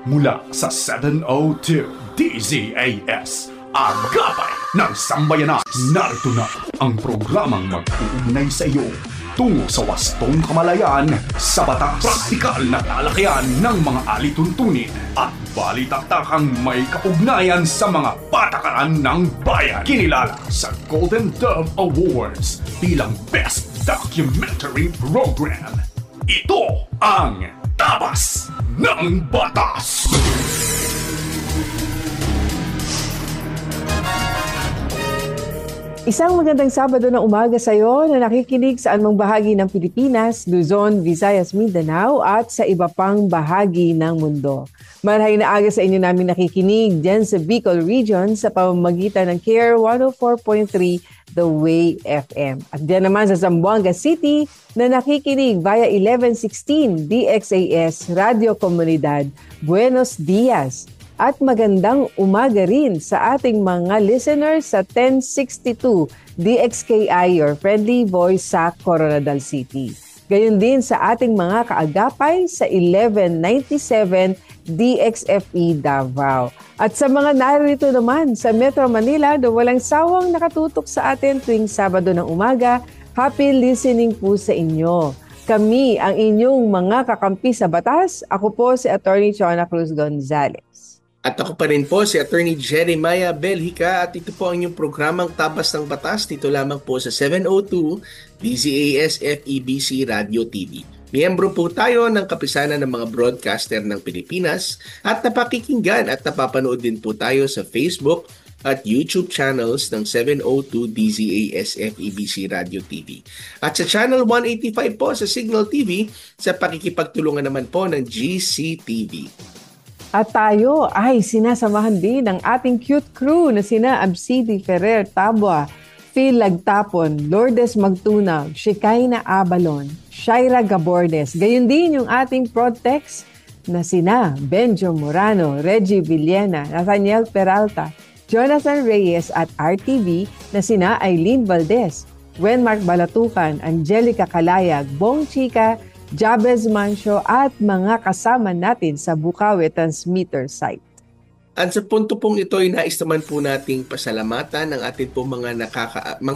mula sa 702 DZAS, Agapay ng Sambayanan. Narito na ang programang mag-uugnay sa iyo tungo sa wastong kamalayan sa batas, praktikal na talakayan ng mga alituntunin at balitaktakang may kaugnayan sa mga patakaran ng bayan. Kinilala sa Golden Dove Awards bilang Best Documentary Program. Ito ang Tabas ng Batas! Isang magandang Sabado na umaga sa iyo na nakikinig sa anumang bahagi ng Pilipinas, Luzon, Visayas, Mindanao at sa iba pang bahagi ng mundo. Marhay na aga sa inyo namin nakikinig dyan sa Bicol Region sa pamamagitan ng CARE 104.3 The Way FM. At dyan naman sa Zamboanga City na nakikinig via 1116 DXAS Radio Comunidad. Buenos Dias! At magandang umaga rin sa ating mga listeners sa 1062 DXKI, your friendly voice sa Coronadal City. Gayon din sa ating mga kaagapay sa 1197 DXFE Davao. At sa mga narito naman sa Metro Manila na walang sawang nakatutok sa atin tuwing Sabado ng umaga, happy listening po sa inyo. Kami ang inyong mga kakampi sa batas. Ako po si Attorney Chona Cruz Gonzalez. At ako pa rin po si Attorney Jeremiah Belhica at ito po ang inyong programang Tabas ng Batas dito lamang po sa 702 DZAS FEBC Radio TV. Miyembro po tayo ng kapisanan ng mga broadcaster ng Pilipinas at napakikinggan at napapanood din po tayo sa Facebook at YouTube channels ng 702 DZAS FEBC Radio TV. At sa Channel 185 po sa Signal TV sa pakikipagtulungan naman po ng GCTV. At tayo ay sinasamahan din ng ating cute crew na sina Absidi Ferrer Tabua, Phil Lagtapon, Lourdes Magtunag, Shekinah Abalon, Shaira Gabordes. Gayon din yung ating Protex na sina Benjo Morano, Reggie Villena, Nathaniel Peralta, Jonathan Reyes at RTV na sina Aileen Valdez, Wenmark Balatukan, Angelica Calayag, Bong Chica, Jabez Mancio at mga kasama natin sa Bukawi Transmitter site. At sa punto pong ito ay nais naman po nating pasalamatan ng ating po mga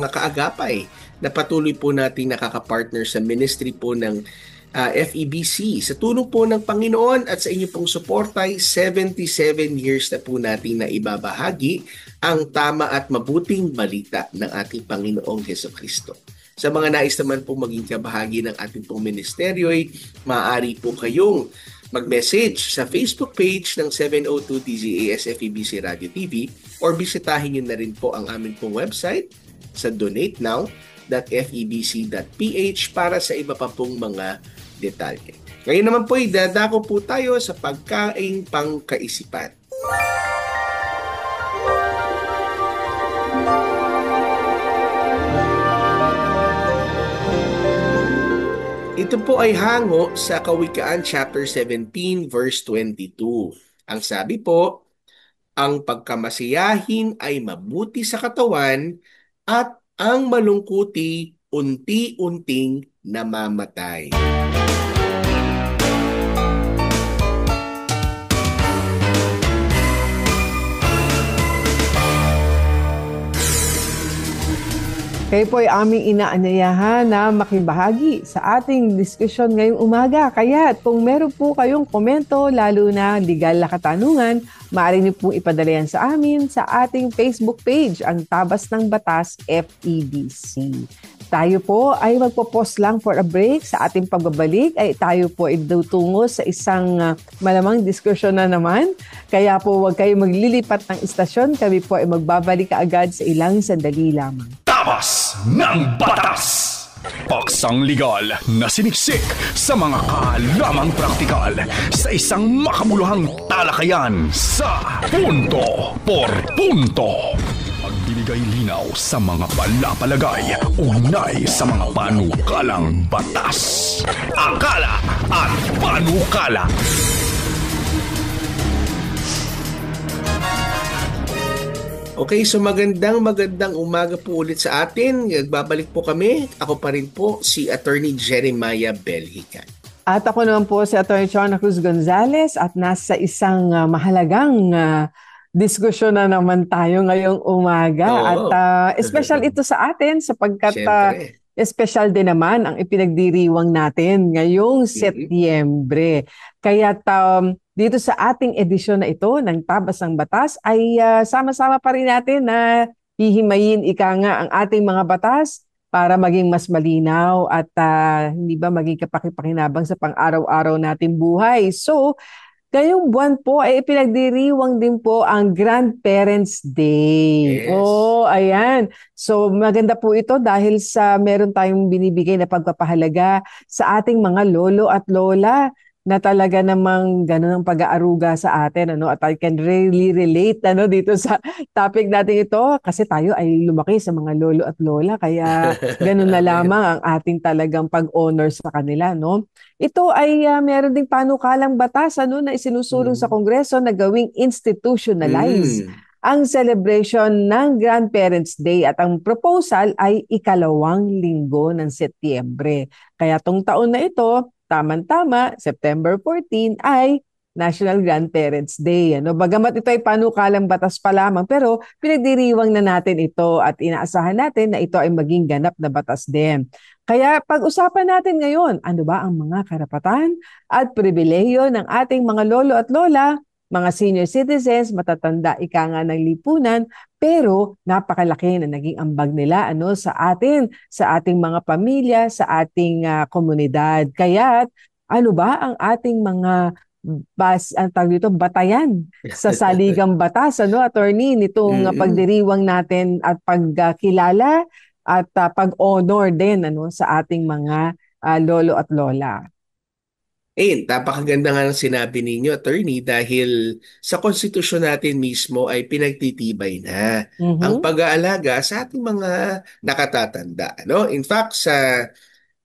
kaagapay na patuloy po nating nakakapartner sa ministry po ng FEBC. Sa tulong po ng Panginoon at sa inyo pong suportay, 77 years na po nating naibabahagi ang tama at mabuting balita ng ating Panginoong Hesukristo. Sa mga nais naman po maging kabahagi ng ating pong ministeryo ay maaari po kayong mag-message sa Facebook page ng 702 DZAS FEBC Radio TV or bisitahin nyo na rin po ang aming pong website sa donatenow.febc.ph para sa iba pa pong mga detalye. Ngayon naman po ay dadako po tayo sa pagkaing pangkaisipan. Ito po ay hango sa Kawikaan chapter 17 verse 22. Ang sabi po, ang pagkamasiyahin ay mabuti sa katawan at ang malungkuti unti-unting namamatay. Kayo po ay aming inaanyayahan na makibahagi sa ating diskusyon ngayong umaga. Kaya kung meron po kayong komento, lalo na legal na katanungan, maaari niyo po ipadala yan sa amin sa ating Facebook page, ang Tabas ng Batas FEBC. Tayo po ay magpo-pause lang for a break. Sa ating pagbabalik ay tayo po ay tungo sa isang malamang diskusyon na naman. Kaya po huwag kayo maglilipat ng istasyon. Kami po ay magbabalik kaagad sa ilang sandali lamang. Tabas ng Batas! Paksang legal na siniksik sa mga kaalamang praktikal sa isang makabuluhang talakayan sa Punto por Punto. Magbibigay linaw sa mga palapalagay ugnay sa mga panukalang batas. Akala at panukala. Okay, so magandang umaga po ulit sa atin. Nagbabalik po kami. Ako pa rin po si Attorney Jeremiah Belhica. At ako naman po si Atty. Chona Cruz Gonzalez at nasa isang mahalagang diskusyon na naman tayo ngayong umaga. At Oo. special ito sa atin sapagkat Siyempre. special din naman ang ipinagdiriwang natin ngayong Mhm. Setyembre. Kaya dito sa ating edisyon na ito ng Tabas ng Batas ay sama-sama pa rin natin na hihimayin ika nga ang ating mga batas para maging mas malinaw at hindi ba maging kapakipakinabang sa pang-araw-araw nating buhay. So, ngayong buwan po ay ipinagdiriwang din po ang Grandparents' Day. Yes. Oh, ayan. So maganda po ito dahil sa meron tayong binibigay na pagpapahalaga sa ating mga lolo at lola na talaga namang ganun ang pag-aaruga sa atin, ano, at I can really relate, ano, dito sa topic natin ito kasi tayo ay lumaki sa mga lolo at lola kaya ganun na Amen. lamang ang ating talagang pag-honor sa kanila, no? Ito ay meron ding panukalang batas, ano, na isinusulong sa Mhm. Kongreso na gawing institutionalize Mm. ang celebration ng Grandparents' Day at ang proposal ay ikalawang linggo ng Setyembre. Kaya tong taon na ito, tama-tama, September 14 ay National Grandparents Day. Ano? Bagamat ito ay panukalang batas pa lamang, pero pinagdiriwang na natin ito at inaasahan natin na ito ay maging ganap na batas din. Kaya pag-usapan natin ngayon, ano ba ang mga karapatan at pribilehiyo ng ating mga lolo at lola, mga senior citizens, matatanda ika nga ng lipunan, pero napakalaki na naging ambag nila ano sa atin, sa ating mga pamilya, sa ating komunidad. Kaya ano ba ang ating mga ang tawag dito, batayan sa saligang batas, ano, attorney, nitong Mm. pagdiriwang natin at pagkilala at pag-honor din ano sa ating mga lolo at lola. Napakaganda nga ng sinabi ninyo, attorney, dahil sa konstitusyon natin mismo ay pinagtitibay na ang Mhm. pag-aalaga sa ating mga nakatatanda. No? In fact, sa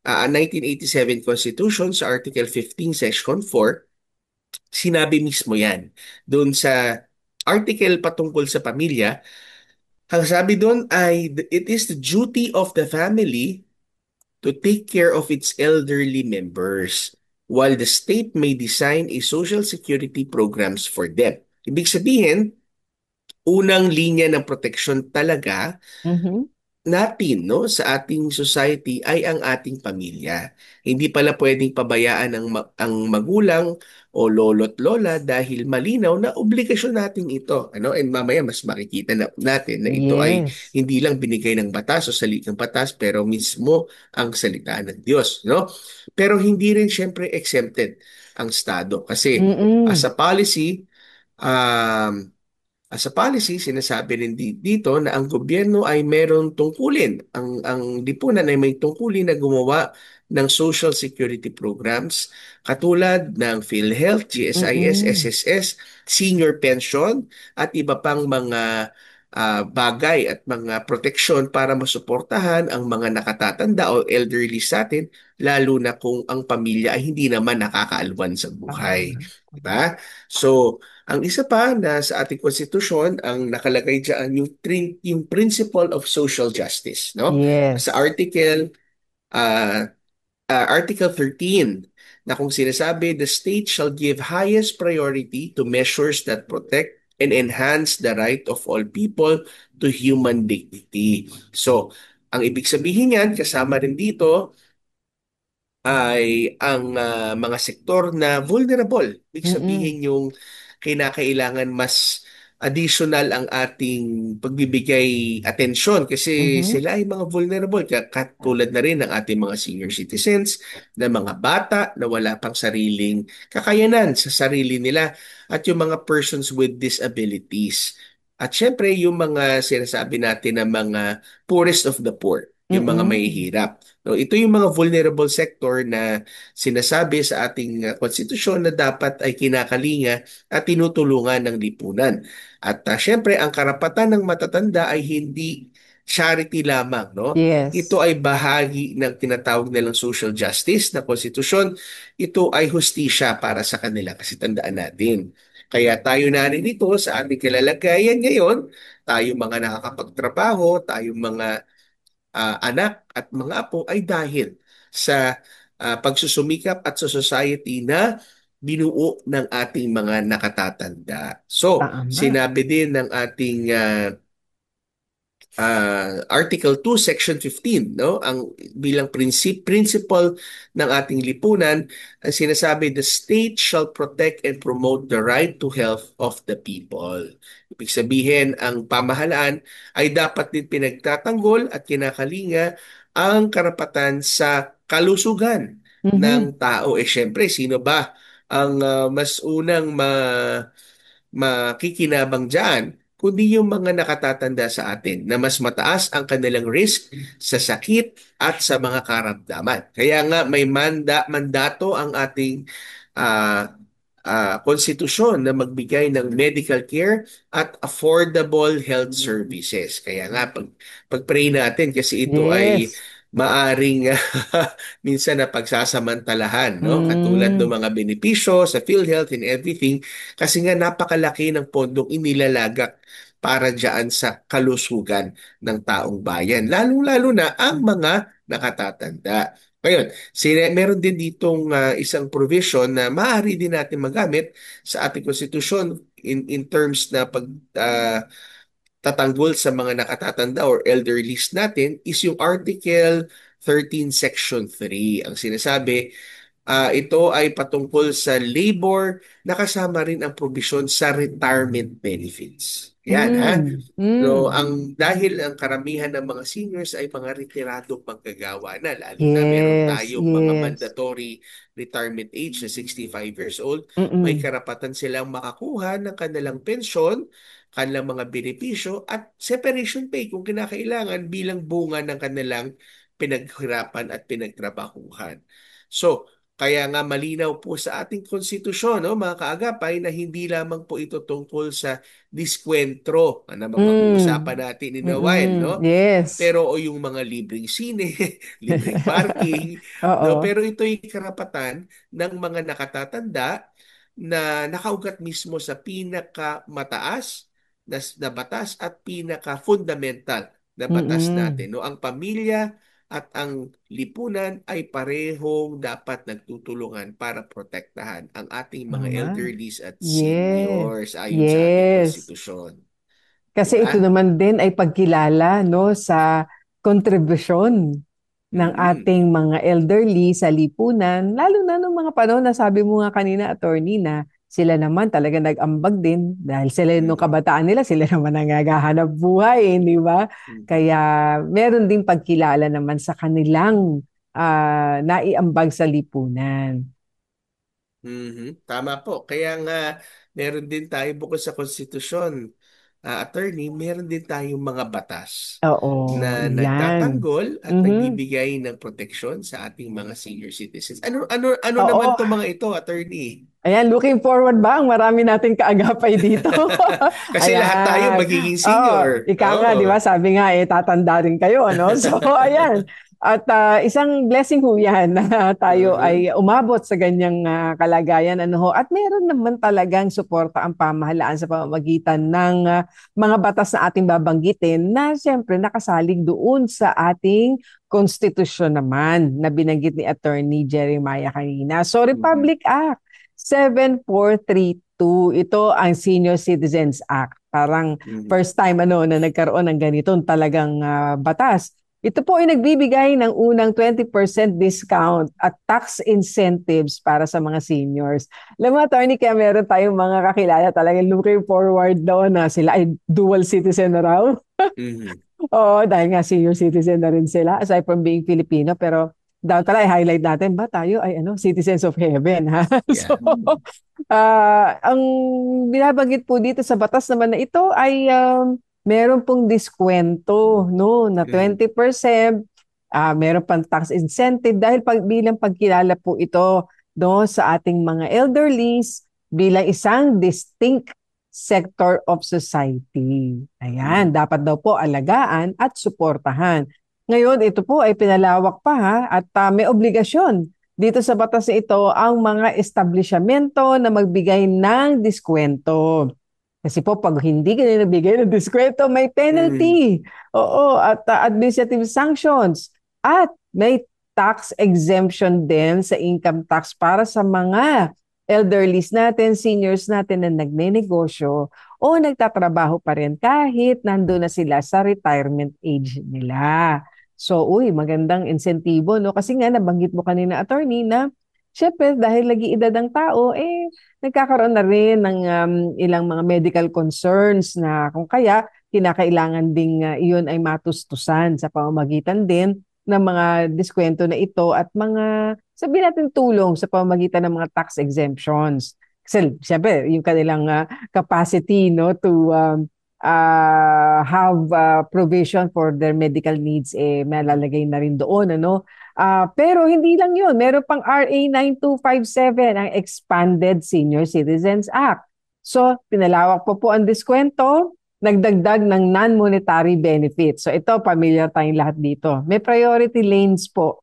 1987 Constitution, sa Article 15, Section 4, sinabi mismo yan. Doon sa article patungkol sa pamilya, ang sabi doon ay, it is the duty of the family to take care of its elderly members, while the state may design a social security programs for them. Ibig sabihin, unang linya ng proteksyon talaga Mhm. natin, no, sa ating society ay ang ating pamilya. Hindi pala pwedeng pabayaan ang magulang o lolo't lola dahil malinaw na obligasyon natin ito. Ano? And mamaya mas makikita natin na ito ay Yes. hindi lang binigay ng batas o salitang batas pero mismo ang salita ng Diyos. No? Pero hindi rin syempre exempted ang Estado kasi as Mm-mm. a policy, um, sinasabi rin dito na ang gobyerno ay merong tungkulin. Ang lipunan ay may tungkulin na gumawa ng social security programs katulad ng PhilHealth, GSIS, Mm-mm. SSS, senior pension at iba pang mga bagay at mga proteksyon para masuportahan ang mga nakatatanda o elderly sa atin, lalo na kung ang pamilya ay hindi naman nakakaalwan sa buhay. Tama. Diba? So, ang isa pa na sa ating konstitusyon, ang nakalagay diyan yung principle of social justice, no? Sa Yes. uh, Article 13 na kung sinasabi, the state shall give highest priority to measures that protect and enhance the right of all people to human dignity. So, ang ibig sabihin yan, kasama rin dito, ay ang mga sektor na vulnerable. Ibig Mm-mm. sabihin yung kinakailangan mas additional ang ating pagbibigay atensyon kasi Mhm. sila ay mga vulnerable. Katulad na rin ng ating mga senior citizens, na mga bata na wala pang sariling kakayanan sa sarili nila at yung mga persons with disabilities. At syempre, yung mga sinasabi natin na mga poorest of the poor, yung mga Mm-mm. mahihirap. No, ito yung mga vulnerable sector na sinasabi sa ating konstitusyon na dapat ay kinakalinga at tinutulungan ng lipunan. At syempre, ang karapatan ng matatanda ay hindi charity lamang, no? Ito Yes. ay bahagi ng tinatawag nilang social justice na konstitusyon. Ito ay hustisya para sa kanila kasi tandaan natin. Kaya tayo naririto sa ating kalalagayan ngayon, tayo mga nakakapagtrabaho, tayo mga anak at mga apo ay dahil sa pagsusumikap at sa society na binuo ng ating mga nakatatanda. So, Tama. sinabi din ng ating Article 2, Section 15, no? Ang bilang principle ng ating lipunan, ang sinasabi, the state shall protect and promote the right to health of the people. Ibig sabihin, ang pamahalaan ay dapat din pinagtatanggol at kinakalinga ang karapatan sa kalusugan Mhm. ng tao. Eh, syempre, sino ba ang mas unang makikinabang dyan, kundi yung mga nakatatanda sa atin na mas mataas ang kanilang risk sa sakit at sa mga karamdaman. Kaya nga may mandato ang ating ah, konstitusyon na magbigay ng medical care at affordable health services. Kaya nga pag-pray natin kasi ito ay Yes. maaring minsan na pagsasamantalahan, no? Katulad ng Mm. mga benepisyo sa PhilHealth and everything, kasi nga napakalaki ng pondong inilalagak para diyan sa kalusugan ng taong bayan, lalong-lalo na ang mga nakatatanda. Ngayon, meron din ditong isang provision na maaari din natin magamit sa ating konstitusyon in terms na pag tatanggol sa mga nakatatanda or elderlies natin is yung Article 13 Section 3. Ang sinasabi, ito ay patungkol sa labor na kasama rin ang provision sa retirement benefits. Yan ha. Mm. So, Mm. dahil ang karamihan ng mga seniors ay mga retiradong manggagawa na, lalo na meron Yes. tayong mga Yes. mandatory retirement age na 65 years old, may Mm-mm. karapatan silang makakuha ng kanilang pensyon, kanilang mga benepisyo at separation pay kung kinakailangan bilang bunga ng kanilang pinaghirapan at pinagtrabahuhan. So, kaya nga malinaw po sa ating konstitusyon, no, mga kaagapay, na hindi lamang po ito tungkol sa diskwentro, na naman pag-uusapan Mm. natin in a while, no? Mm-mm. Yes. Pero o yung mga libreng sine, libreng parking, no? Oo. Pero ito'y karapatan ng mga nakatatanda na nakaugat mismo sa pinakamataas na batas at pinaka-fundamental na batas Mm-mm. natin, no? Ang pamilya at ang lipunan ay parehong dapat nagtutulungan para protektahan ang ating mga Tama. elderlies at Yes. seniors ayon sa ating Yes. konstitusyon. Di Kasi ito ba? naman din ay pagkilala, no, sa kontribusyon ng Mm-mm. ating mga elderly sa lipunan, lalo na nung mga panahon na sabi mo nga kanina, attorney, na sila naman talaga nag-ambag din dahil sila nung Mm-mm. kabataan nila, sila naman ang naghahanap buhay, di ba? Mm-mm. Kaya meron ding pagkilala naman sa kanilang naiambag sa lipunan. Mhm. Tama po. Kaya nga, meron din tayo bukod sa konstitusyon, attorney, meron din tayong mga batas Oo, na yan. nagtatanggol at Mhm. nagbibigay ng proteksyon sa ating mga senior citizens. Ano naman Oo. 'to mga ito, attorney? Ayan, looking forward ba? Ang marami nating kaagapay dito. Kasi lahat tayo Ayan. magiging Oh, senior. ika nga, di ba? Oo. Sabi nga, tatanda rin kayo, no? So, ayan. At isang blessing ho yan na tayo Mhm. ay umabot sa ganyang kalagayan. Ano ho. At meron naman talagang suporta ang pamahalaan sa pamamagitan ng mga batas na ating babanggitin na siyempre nakasalig doon sa ating konstitusyon naman na binanggit ni Attorney Jeremiah kanina. So, Mhm. Republic Act 7432. Ito ang Senior Citizens Act. Parang Mhm. first time na nagkaroon ng ganitong talagang batas. Ito po ay nagbibigay ng unang 20% discount at tax incentives para sa mga seniors. Alam mo, attorney, kaya meron tayong mga kakilala talagang looking forward doon na sila ay dual citizen na raw. Mhm. Oo, dahil nga senior citizen na rin sila aside from being Filipino, pero dapat pala i-highlight natin ba tayo ay citizens of heaven, ha? So, Yeah. ang binabanggit po dito sa batas naman na ito ay meron pong diskwento, no, na Mhm. 20%, meron pang tax incentive dahil bilang pagkilala po ito, no, sa ating mga elderlies bilang isang distinct sector of society. Ayan, Mhm. dapat daw po alagaan at suportahan. Ngayon, ito po ay pinalawak pa, ha, at may obligasyon dito sa batas na ito ang mga establishmento na magbigay ng diskwento. Kasi po pag hindi ka nabigay ng diskwento, may Mhm. penalty. Oo, at administrative sanctions. At may tax exemption din sa income tax para sa mga elderlies natin, seniors natin na nagnenegosyo o nagtatrabaho pa rin kahit nandun na sila sa retirement age nila. So, magandang insentibo, no? Kasi nga, nabanggit mo kanina, attorney, na syempre, dahil lagi edad ang tao, nagkakaroon na rin ng ilang mga medical concerns na kung kaya, kinakailangan ding iyon ay matustusan sa pamamagitan din ng mga diskwento na ito at mga, sabihin natin, tulong sa pamamagitan ng mga tax exemptions. Kasi, syempre, yung kanilang capacity, no, to have provision for their medical needs, malalagay na rin doon, ano. Pero hindi lang yun. Meron pang RA 9257, ang Expanded Senior Citizens Act. So, pinalawak po ang diskwento, nagdagdag ng non-monetary benefits. So, ito, familiar tayong lahat dito. May priority lanes po.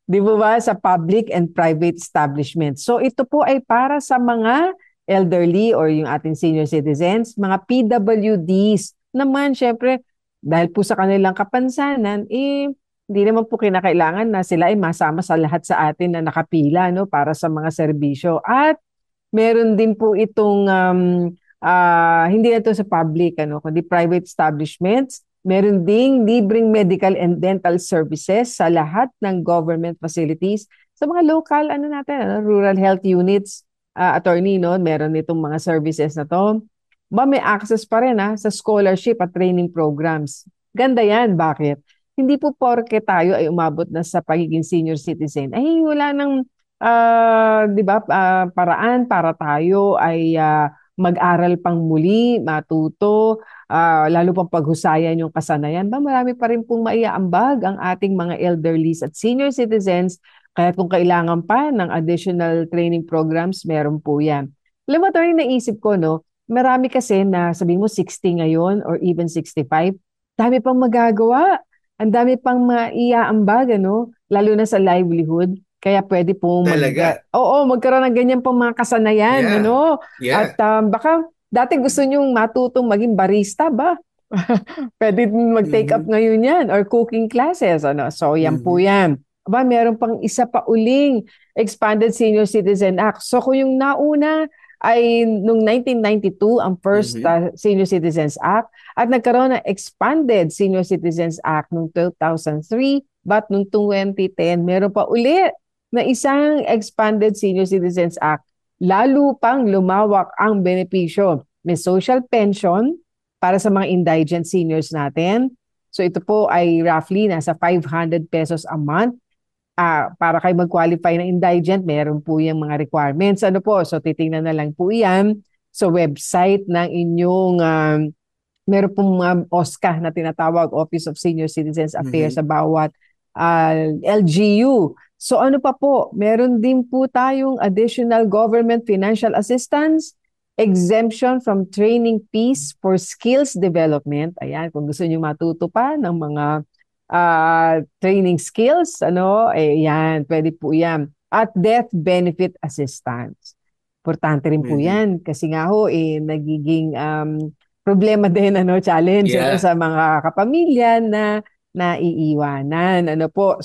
Di ba sa public and private establishments. So, ito po ay para sa mga elderly or yung ating senior citizens, mga PWDs naman, syempre, dahil po sa kanilang kapansanan, hindi naman po kinakailangan na sila ay masama sa lahat sa atin na nakapila, no, para sa mga serbisyo. At meron din po itong, hindi na ito sa public, kundi private establishments. Meron ding libreng medical and dental services sa lahat ng government facilities. Sa mga local, rural health units, attorney, no, meron itong mga services na to. May access pa rin sa scholarship at training programs. Ganda yan. Bakit? Hindi po porke tayo ay umabot na sa pagiging senior citizen, ay wala nang, di ba, paraan para tayo ay mag-aral pang muli, matuto, lalo pang paghusayan yung kasanayan. Marami pa rin pong maiaambag ang ating mga elderlies at senior citizens. Kaya kung kailangan pa ng additional training programs, meron po yan. Alam mo, Tony, naisip ko, no, marami kasi na sabihin mo 60 ngayon or even 65, dami pang magagawa. Ang dami pang maiaambag, lalo na sa livelihood. Kaya pwede pong magkaroon ng ganyan pang mga kasanayan, Yeah. At baka dati gusto nyong matutong maging barista ba? Pwede mag-take up ngayon yan or cooking classes, So yan po yan. Meron pang isa pa uling Expanded Senior Citizen Act. So kung yung nauna ay noong 1992 ang first Senior Citizens Act at nagkaroon ng Expanded Senior Citizens Act noong 2003, but noong 2010 meron pa uli na isang Expanded Senior Citizens Act. Lalo pang lumawak ang benepisyo. May social pension para sa mga indigent seniors natin. So ito po ay roughly nasa 500 pesos a month. Para kayo mag-qualify ng indigent, meron po yung mga requirements. So titingnan na lang po yan sa website ng inyong, meron pong OSCA na tinatawag, Office of Senior Citizens Affairs sa bawat LGU. So ano pa po, meron din po tayong additional government financial assistance, exemption from training fees for skills development. Ayan, kung gusto niyo matuto pa ng mga training skills, yan, pwede po yan. At death benefit assistance. Importante rin po yan kasi nga nagiging problema din, challenge sa mga kapamilya na naiiwanan.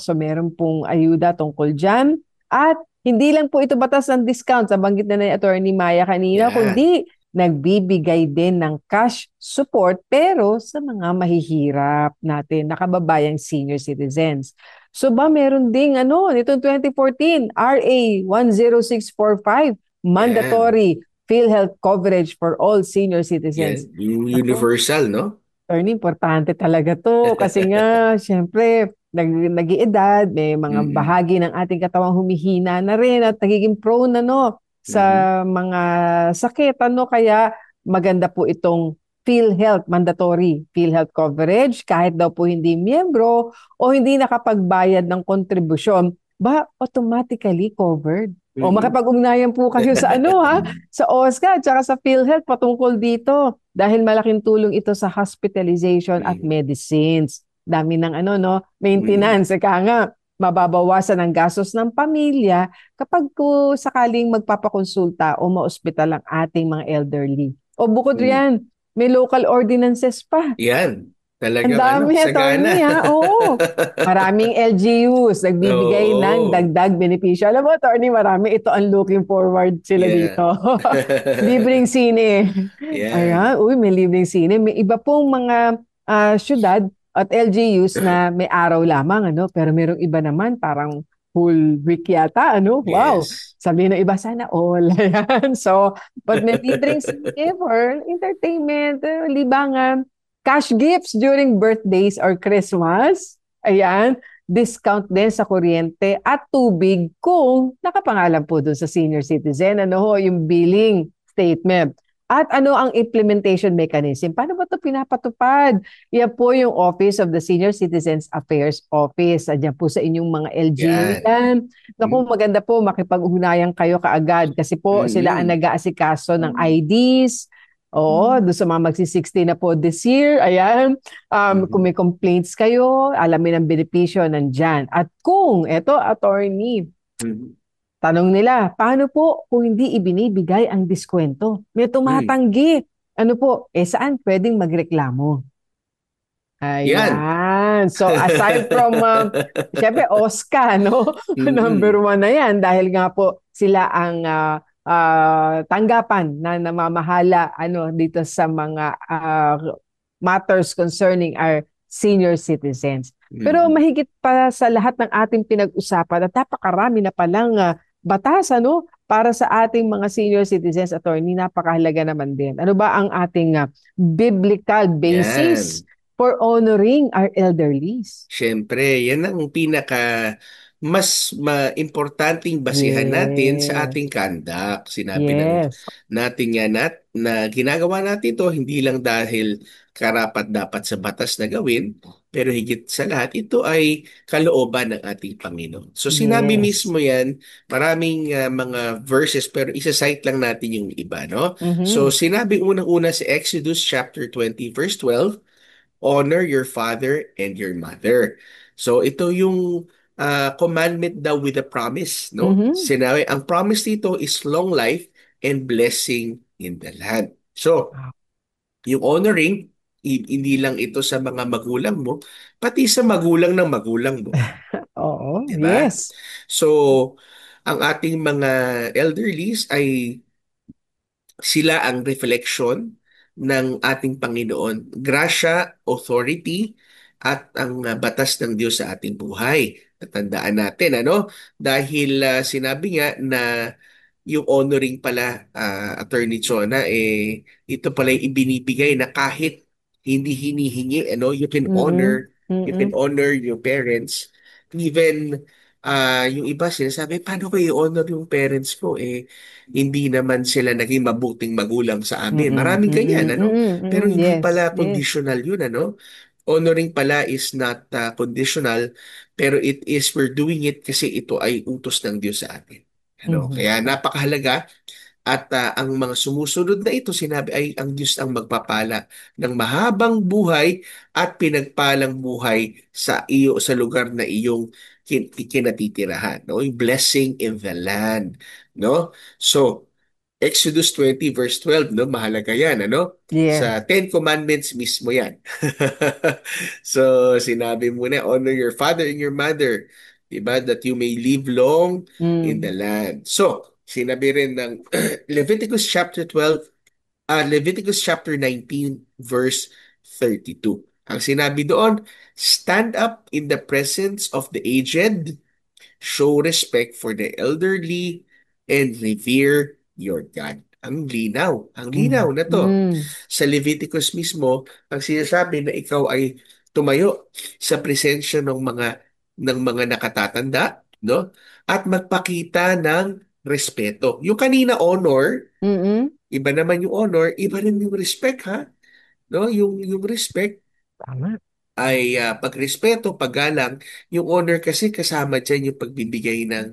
So meron pong ayuda tungkol dyan. At hindi lang po ito batas ng discount, banggit na ni Attorney Maya kanina, kundi nagbibigay din ng cash support pero sa mga mahihirap natin, nakababayang senior citizens. So meron ding nitong 2014, RA 10645, mandatory PhilHealth coverage for all senior citizens. Universal, no? Attorney, importante talaga to kasi nga, syempre, nag-iedad, may mga bahagi ng ating katawang humihina na rin at nagiging prone sa mga sakit. Kaya maganda po itong PhilHealth, mandatory PhilHealth coverage kahit daw po hindi miyembro o hindi nakapagbayad ng kontribusyon, automatically covered. O makipag-ugnayan po kayo sa sa OSCA at saka sa PhilHealth patungkol dito dahil malaking tulong ito sa hospitalization at medicines. Dami ng maintenance. Kaya nga, mababawasan ang gastos ng pamilya kapag sakaling magpapakonsulta o ma-ospital ang ating mga elderly. O bukod riyan, may local ordinances pa. Yan. Ang Talagang ano, dami, sagana. attorney, ha? Oo. Maraming LGUs nagbibigay ng Oo. dagdag benepisyo. Alam mo, attorney, marami ito ang looking forward sila Yeah. dito. Libreng sine. Yan. Ayan, uy, may libreng sine. May iba pong mga syudad at LGUs na may araw lamang, ano? Pero merong iba naman, parang full week yata, ano? Wow! Yes. Sabi ng iba, sana all. Ayan. So, but may libreng sine for entertainment, libangan. Cash gifts during birthdays or Christmas. Ayan. Discount din sa kuryente at tubig kung nakapangalan po doon sa senior citizen. Ano ho, yung billing statement. At ano ang implementation mechanism? Paano ba ito pinapatupad? Yan po yung Office of the Senior Citizens Affairs Office. Diyan po sa inyong mga LGU Yan. yan. Naku, Mm. maganda po makipag-ugnayan kayo kaagad kasi po sila ang Mm-mm. nag-aasikaso ng IDs. Oo, doon sa mga magsi-60 na po this year, ayan, kung Mhm. may complaints kayo, alamin ang benepisyo nandyan. At kung, eto, attorney, Mhm. tanong nila, paano po kung hindi ibinibigay ang diskwento? May Mm. tumatanggi. Ano po, saan pwedeng magreklamo? Yan. Ayan. So aside from, syempre, OSCA, no? Number Mm-mm. one na yan dahil nga po sila ang tanggapan na namamahala ano, dito sa mga matters concerning our senior citizens. Pero Mhm. mahigit pa sa lahat ng ating pinag-usapan at napakarami na palang batas ano, para sa ating mga senior citizens, attorney, napakahalaga naman din. Ano ba ang ating biblical basis Yan. for honoring our elderlies? Siyempre, yan ang pinaka mas importanteng basihan natin sa Yes. ating conduct. Sinabi Yes. natin yan na ginagawa natin to hindi lang dahil karapat dapat sa batas na gawin, pero higit sa lahat, ito ay kalooban ng ating Panginoon. So sinabi Yes. mismo yan, maraming mga verses, pero isa-cite lang natin yung iba, no? So Mhm. sinabi unang-una sa Exodus chapter 20 verse 12, honor your father and your mother. So ito yung commandment daw with a promise, no? Mhm. Sinabi, ang promise dito is long life and blessing in the land. So, yung honoring, hindi lang ito sa mga magulang mo, pati sa magulang ng magulang mo. Oo. Di ba? Yes. So, ang ating mga elderlies ay sila ang reflection ng ating Panginoon. Grasya, authority, at ang batas ng Diyos sa ating buhay. Tatandaan natin, ano? Dahil sinabi nga na yung honoring pala, Attorney Chona, ito pala yung ibinibigay na kahit hindi hinihingi, ano? Mhm. You can Mhm. honor your parents. Even yung iba sinasabi, paano ko i-honor yung parents ko? Hindi naman sila naging mabuting magulang sa amin. Mm, Maraming ganyan, mm, ano? mm, Pero mm. hindi Yes, pala yes. conditional yun, ano? Honoring pala is not conditional, pero it is, we're doing it kasi ito ay utos ng Diyos sa atin. Ano? Mhm. Kaya napakahalaga at ang mga sumusunod na ito, sinabi ay ang Diyos ang magpapala ng mahabang buhay at pinagpalang buhay sa iyo sa lugar na iyong kinatitirahan, no? Yung blessing in the land, no? So, Exodus 20 verse 12, no? Mahalaga yan, ano? Sa Yes. Ten Commandments mismo yan. So, sinabi mo na, honor your father and your mother, diba? That you may live long in the Mm. land. So, sinabi rin ng Leviticus chapter 12, Leviticus chapter 19 verse 32. Ang sinabi doon, stand up in the presence of the aged, show respect for the elderly, and revere your God. Ang linaw Mm. na to. Mm. Sa Leviticus mismo, ang sinasabi na ikaw ay tumayo sa presensya ng mga nakatatanda, no? At magpakita ng respeto. Yung kanina honor, Mm. iba naman yung honor, iba rin yung respect, ha? No? Yung respect Tama. ay pagrespeto, paggalang. Yung honor kasi kasama dyan yung pagbibigay ng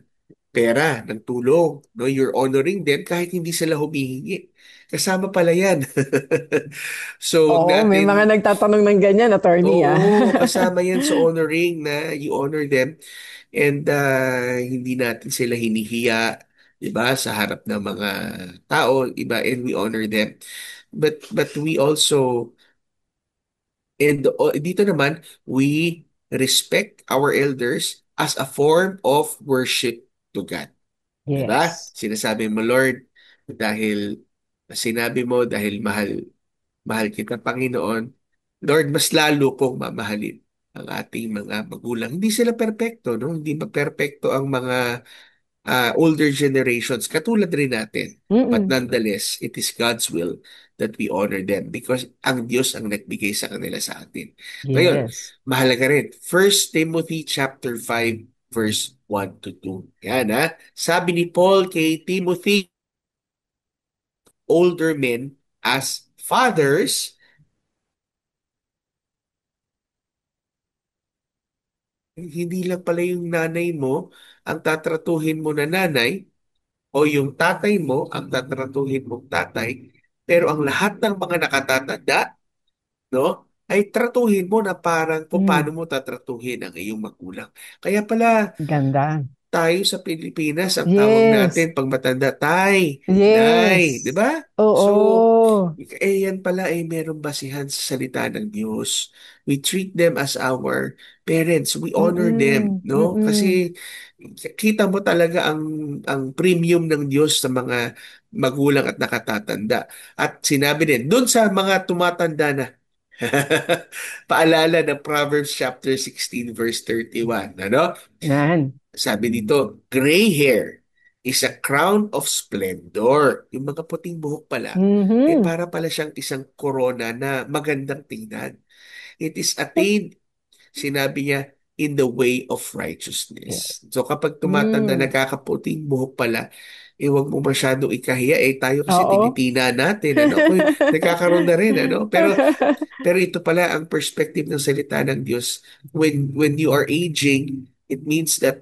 pera, ng tulong. No? You're honoring them kahit hindi sila humihingi. Kasama pala yan. So, huwag Oo, may mga natin, nagtatanong ng ganyan, attorney, ah. oo, kasama yan sa honoring na you honor them and hindi natin sila hinihiya, iba, sa harap ng mga tao, iba, and we honor them. But we also And dito naman, we respect our elders as a form of worship to God. Diba? Yes. Sinasabi mo, Lord, dahil sinabi mo, dahil mahal kita, Panginoon, Lord, mas lalo kong mamahalin ang ating mga magulang. Hindi sila perpekto, no? Hindi ba perpekto ang mga older generations, katulad rin natin. But Mm-mm. nonetheless, it is God's will that we honor them because ang Diyos ang nagbigay sa kanila sa atin. Ngayon, Yes. mahalaga rin, First Timothy chapter 5 verse 1 to 2. Yan ha. Sabi ni Paul kay Timothy, older men as fathers, hindi lang pala yung nanay mo ang tatratuhin mo na nanay, o yung tatay mo ang tatratuhin mong tatay, pero ang lahat ng mga nakatatanda, no, ay tratuhin mo na parang kung paano Mm. mo tatratuhin ang iyong magulang. Kaya pala Ganda. tayo sa Pilipinas, ang tawag Yes. natin pag matanda, tay, nay, di Yes. ba? So, Oo. yan pala ay merong basihan sa salita ng Diyos. We treat them as our parents. We honor them, Mm-mm. no? Mm-mm. Kasi kita mo talaga ang premium ng Diyos sa mga magulang at nakatatanda. At sinabi din, doon sa mga tumatanda na, paalala ng Proverbs chapter 16 verse 31, ano? Yan. Sabi dito, gray hair is a crown of splendor. Yung mga puting buhok pala, Mhm. para pala siyang isang corona na magandang tingnan. It is attained, sinabi niya, in the way of Yeah. righteousness. So kapag tumatanda, Mm. nagkakaputing buhok pala, huwag mo masyadong ikahiya. Tayo kasi Oo. tinitina natin, ano? Ako, nagkakaroon na rin, ano? Pero ito pala ang perspective ng salita ng Diyos. When you are aging, it means that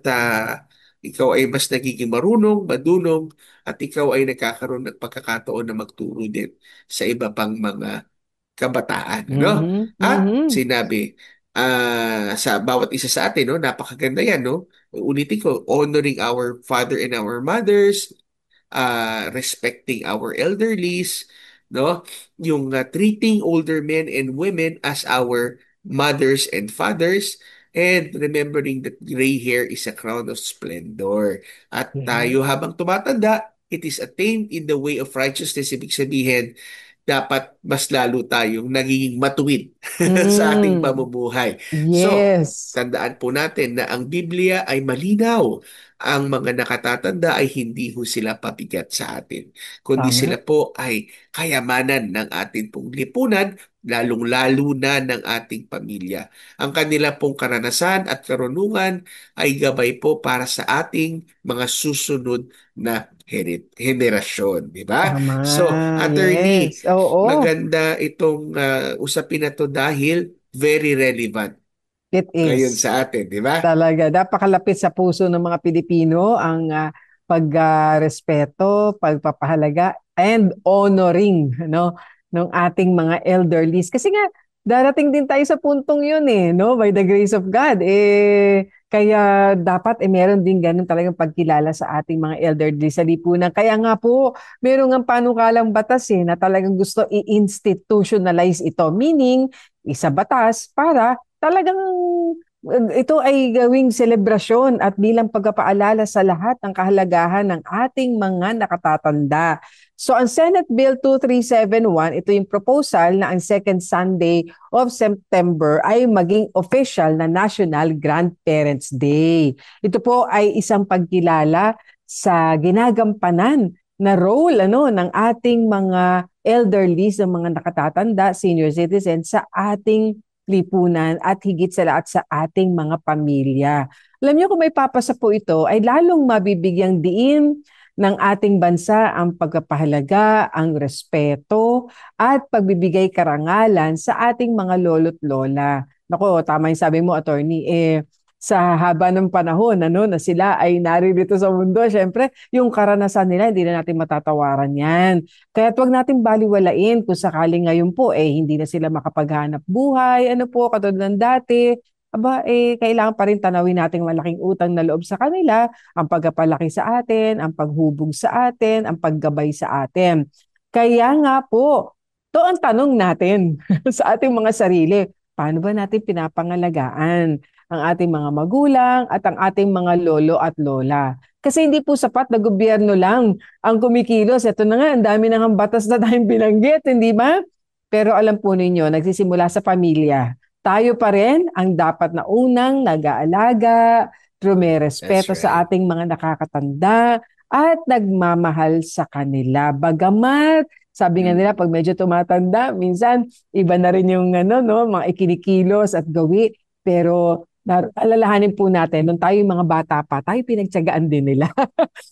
ikaw ay mas nagiging marunong, madunong, at ikaw ay nagkakaroon ng pagkakataon na magturo din sa iba pang mga kabataan. Ano? Mhm. At Mhm. sinabi, sa bawat isa sa atin, no, napakaganda yan, no? Ulitin ko, honoring our father and our mothers, respecting our elderlies, no? Yung treating older men and women as our mothers and fathers, and remembering that gray hair is a crown of splendor. At Yeah. tayo habang tumatanda, it is attained in the way of righteousness. Ibig sabihin, dapat mas lalo tayong nagiging matuwid sa ating Mm. pamumuhay. So, Yes. tandaan po natin na ang Biblia ay malinaw. Ang mga nakatatanda ay hindi ho sila pabigat sa atin, kundi Tama. sila po ay kayamanan ng ating pong lipunan, lalong-lalo na ng ating pamilya. Ang kanila pong karanasan at karunungan ay gabay po para sa ating mga susunod na henerasyon, di ba? Tama. So, attorney, Yes. Oo. maganda itong usapin na to dahil very relevant It ngayon is. sa atin, di ba? Talaga, napakalapit sa puso ng mga Pilipino ang pagrespeto, pagpapahalaga, and honoring, no, ng ating mga elderlies. Kasi nga, darating din tayo sa puntong yun no, by the grace of God. Kaya dapat meron din ganun talagang pagkilala sa ating mga elderly sa lipunan. Kaya nga po, meron ng panukalang batas na talagang gusto i-institutionalize ito. Meaning, isa batas para talagang ito ay gawing selebrasyon at bilang pagpapaalala sa lahat ng kahalagahan ng ating mga nakatatanda. So ang Senate Bill 2371, ito yung proposal na ang second Sunday of September ay maging official na National Grandparents Day. Ito po ay isang pagkilala sa ginagampanan na role ng ating mga elderly, ng mga nakatatanda, senior citizens sa ating lipunan at higit sa lahat sa ating mga pamilya. Alam niyo kung may papasa po ito ay lalong mabibigyang diin ng ating bansa ang pagpapahalaga, ang respeto at pagbibigay karangalan sa ating mga lolo't lola. Nako, tama yung sabi mo, attorney. Sa haba ng panahon na sila ay naririto sa mundo, syempre, yung karanasan nila, hindi na natin matatawaran yan. Kaya wag natin baliwalain kung sakaling ngayon po hindi na sila makapaghanap buhay, ano po, katulad ng dati, kailangan pa rin tanawin nating malaking utang na loob sa kanila, ang pagpapalaki sa atin, ang paghubog sa atin, ang paggabay sa atin. Kaya nga po, to ang tanong natin sa ating mga sarili, paano ba natin pinapangalagaan ang ating mga magulang at ang ating mga lolo at lola. Kasi hindi po sapat na gobyerno lang ang kumikilos. Ito na nga, ang dami ng batas na tayong binanggit, hindi ba? Pero alam po ninyo, nagsisimula sa pamilya. Tayo pa rin ang dapat na unang nag-aalaga, rumerespeto That's sa right. ating mga nakakatanda, at nagmamahal sa kanila. Bagamat, sabi nga nila, pag medyo tumatanda, minsan iba na rin yung mga ikinikilos at gawi. Pero alalahanin po natin, nung tayo yung mga bata pa, tayo pinagtyagaan din nila.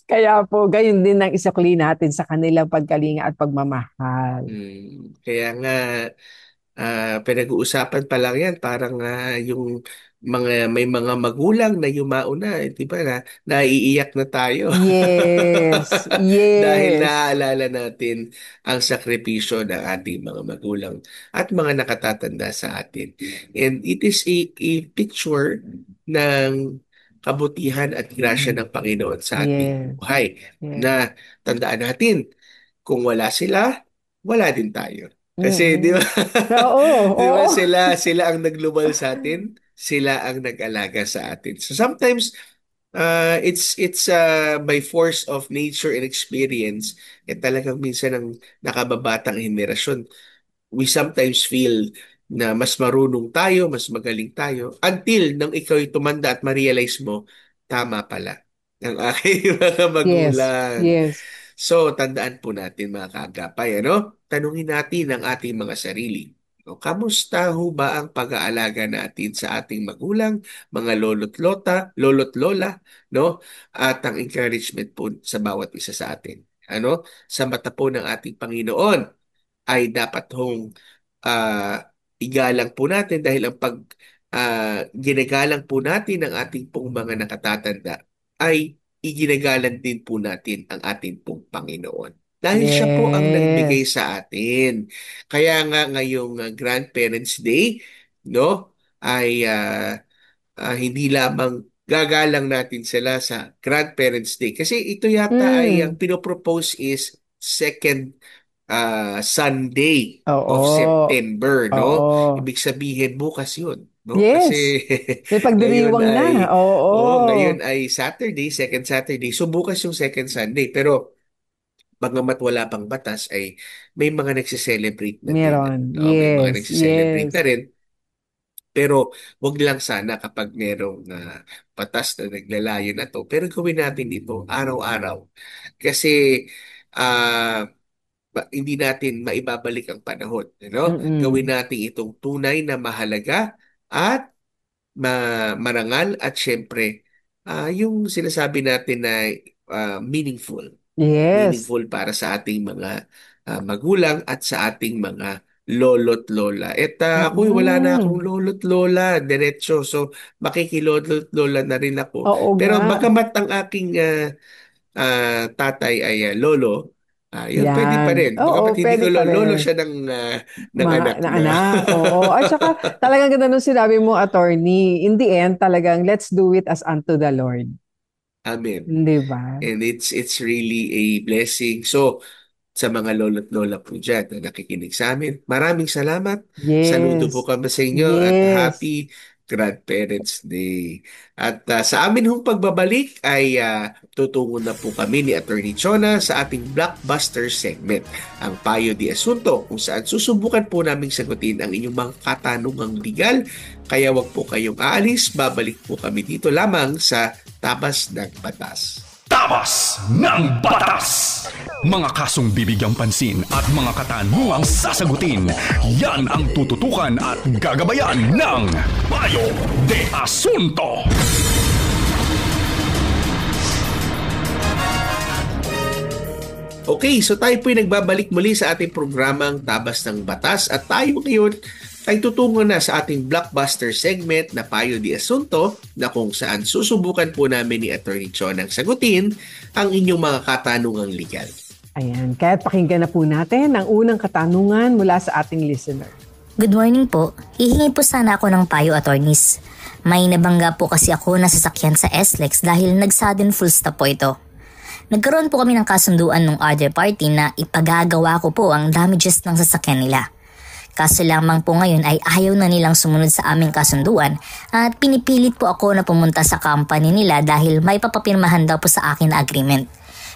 Kaya po, gayon din ang isukli natin sa kanilang pagkalinga at pagmamahal. Kaya nga, pinag-uusapan pa lang yan, parang yung may mga magulang na yumao na, di ba, naiiyak na tayo. Yes, Dahil yes. naaalala natin ang sakripisyo ng ating mga magulang at mga nakatatanda sa atin. And it is a picture ng kabutihan at grasya ng Panginoon sa ating Yes, buhay. yes. Na tandaan natin, kung wala sila, wala din tayo. Kasi di ba? Mm. Oo, Di ba oo. sila ang naglubal sa atin, sila ang nag-alaga sa atin. So sometimes it's by force of nature and experience, talagang minsan ang nakababatang henerasyon, we sometimes feel na mas marunong tayo, mas magaling tayo, until nang ikaw tumanda at ma-realize mo, tama pala ang aking mga Yes, magulang. yes. So, tandaan po natin mga kaagapay, ano? Tanungin natin ang ating mga sarili. O, kamusta ho ba ang pag-aalaga natin sa ating magulang, mga lolo't lola, no? At ang encouragement po sa bawat isa sa atin. Ano? Sa mata po ng ating Panginoon ay dapat hong igalang po natin dahil ang ginagalang po natin ang ating pong mga nakatatanda ay iginagalang din po natin ang ating pong Panginoon. Dahil siya po ang nagbigay Yes. sa atin. Kaya nga ngayong Grandparents' Day, no, ay hindi lamang gagalang natin sila sa Grandparents' Day. Kasi ito yata ay ang Mm. pinopropose is second Sunday of Oo. September, no? Oo. Ibig sabihin bukas 'yun, no? Yes. Kasi May ngayon pagdiriwang na. ay ngayon Oo. ay Saturday, second Saturday. So bukas yung second Sunday. Pero bagamat wala pang batas ay may mga nagse-celebrate na din, Meron. no? May mga Yes. nagse-celebrate na Yes. rin. Pero wag lang sana kapag merong batas na naglalayo na to. Pero gawin natin ito araw-araw. Kasi ah hindi natin maibabalik ang panahon. Gawin Mm-mm. natin itong tunay na mahalaga at marangal at syempre, yung sinasabi natin na meaningful. Yes. Meaningful para sa ating mga magulang at sa ating mga lolo't lola. Ako, wala na akong Mm-mm. lolo't lola, diretso. So, makikilolo't lola na rin ako. Oo nga. Pero bagamat ang aking tatay ay lolo, yun, pwede pa Yan. rin. Bagamat Oo, hindi ko pwede pa lolo rin. siya ng Mga anak na na. anak. Oo. At saka talagang ganda nung sinabi mo, attorney. In the end, talagang let's do it as unto the Lord. Amen. Di ba? And it's really a blessing. So, sa mga lolo't lola po dyan na nakikinig sa amin, maraming salamat. Saludo po Yes. kami sa inyo at Yes. happy Grandparents' Day. At sa amin hong pagbabalik ay tutungo na po kami ni Attorney Chona sa ating blockbuster segment, ang Payo di Asunto, kung saan susubukan po naming sagutin ang inyong mga katanungang legal. Kaya wag po kayong aalis, babalik po kami dito lamang sa Tabas ng Batas. Tabas ng Batas! Mga kasong bibigyang pansin at mga katanungang sasagutin, yan ang tututukan at gagabayan ng Payo de Asunto! Okay, so tayo po'y nagbabalik muli sa ating programang Tabas ng Batas at tayo ngayon ay tutungo na sa ating blockbuster segment na Payo di Asunto, na kung saan susubukan po namin ni Attorney Chon ang sagutin ang inyong mga katanungang legal. Ayan, kaya't pakinggan na po natin ang unang katanungan mula sa ating listener. Good morning po. Hihingi po sana ako ng payo, attorneys. May nabangga po kasi ako na sasakyan sa SLEX dahil nag-sudden full stop po ito. Nagkaroon po kami ng kasunduan ng other party na ipagagawa ko po ang damages ng sasakyan nila. Kaso lamang po ngayon ay ayaw na nilang sumunod sa aming kasunduan at pinipilit po ako na pumunta sa company nila dahil may papapirmahan daw po sa akin na agreement.